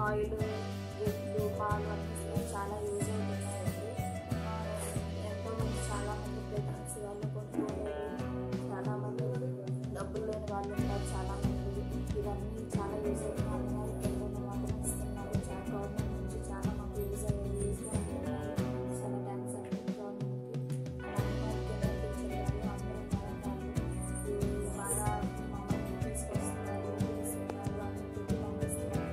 Oil, egg, పాలు అన్నీ చాలా యూజ్ అవుతున్నాయండి. ఎంతోమంది చాలామంది ప్రెగ్నెన్సీ వాళ్ళు కొనుక్కోలేరు, చాలామంది డబ్బులు లేని వాళ్ళు ఉంటారు, చాలామంది ఇవన్నీ చాలా యూజ్ అవుతున్నాయి. కొన్ని మాత్రం ఇస్తున్నారు. గవర్నమెంట్ నుంచి చాలా మాకు యూజ్ అవుతున్నారు. చాలా థ్యాంక్స్ అండి గవర్నమెంట్కి. బాగా మమ్మల్ని తీసుకొస్తున్నారు, తీసుకున్నారు అని పంపిస్తున్నారు.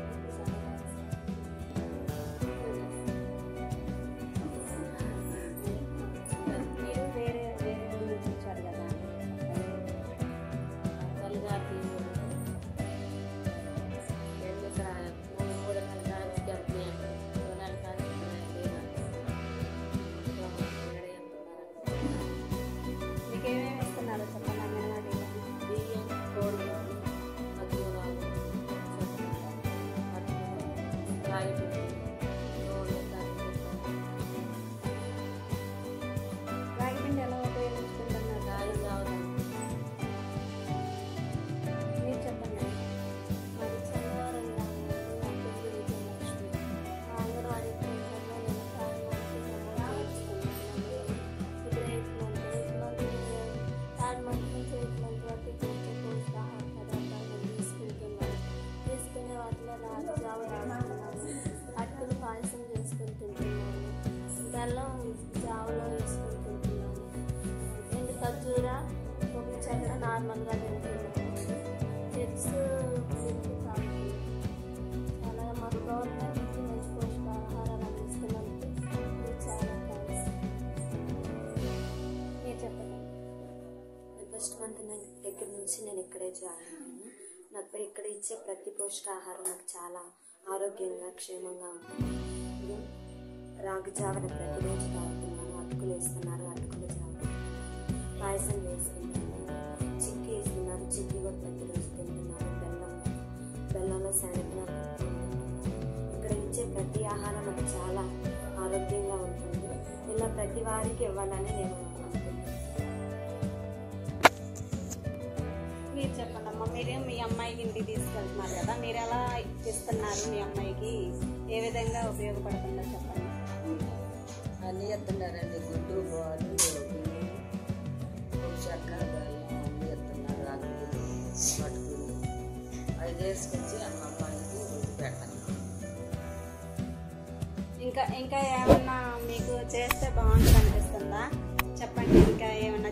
రాగిపిండి ఎలా ఉపయోగించుకుంటున్నారు? మీరు చెప్పండి. మరి శనివారం అంగన్వాడీ తీసుకునే వాటిలో రాజావ అటుకులు పాయసం చేసుకుంటుంటున్నాను, బెల్లం జావలో వేసుకుంటుంటున్నాను, ఎండు ఖర్జూర ఒక చక్కెర నార్మల్గా తింటున్నాను, ఎగ్స్ తింటూ తాగుతున్నాను. చాలా మాకు గవర్నమెంట్ నుంచి మంచి పోషకాహారాలు అందిస్తున్నందుకు చాలా థ్యాంక్స్. మీరు చెప్పండి. ఫస్ట్ మంత్ దగ్గర నుంచి నేను ఇక్కడే జాయిన్ అయ్యాను. నాకు ఇక్కడ ఇచ్చే ప్రతి పోషకాహారం నాకు చాలా ఆరోగ్యంగా క్షేమంగా ఉంటుంది. రాగి జావను ప్రతిరోజు తాగుతున్నాను, అటుకులు వేస్తున్నారు, అటుకులు జావ, పాయసం వేసుకుంటున్నాను, చిక్కీ వేస్తున్నారు, చిక్కీ కూడా ప్రతిరోజు తింటున్నాను, బెల్లంలో శనగలు తింటున్నాను. ఇక్కడ ఇచ్చే ప్రతి ఆహారం నాకు చాలా ఆరోగ్యంగా ఉంటుంది. ఇలా ప్రతి వారికి ఇవ్వాలని నేను అనుకుంటున్నాను. మీరు చెప్పండి అమ్మ. మీరు మీ అమ్మాయికి ఇంటికి తీసుకెళ్తున్నారు కదా, మీరు ఎలా ఇస్తున్నారు? మీ అమ్మాయికి ఏ విధంగా ఉపయోగపడుతుందో చెప్పండి. అన్నీ ఇస్తున్నారండి. గుడ్డు, పాలు, చక్కెర, బెల్లం అన్నీ ఇస్తున్నారు. అటుకులు, పట్టుకులు అవి చేసుకొచ్చి అమ్మాయికి రుచి పెట్టండి. ఇంకా ఏమన్నా మీకు చేస్తే బాగుంటుంది అనిపిస్తుందా? చెప్పండి. ఇంకా ఏమన్నా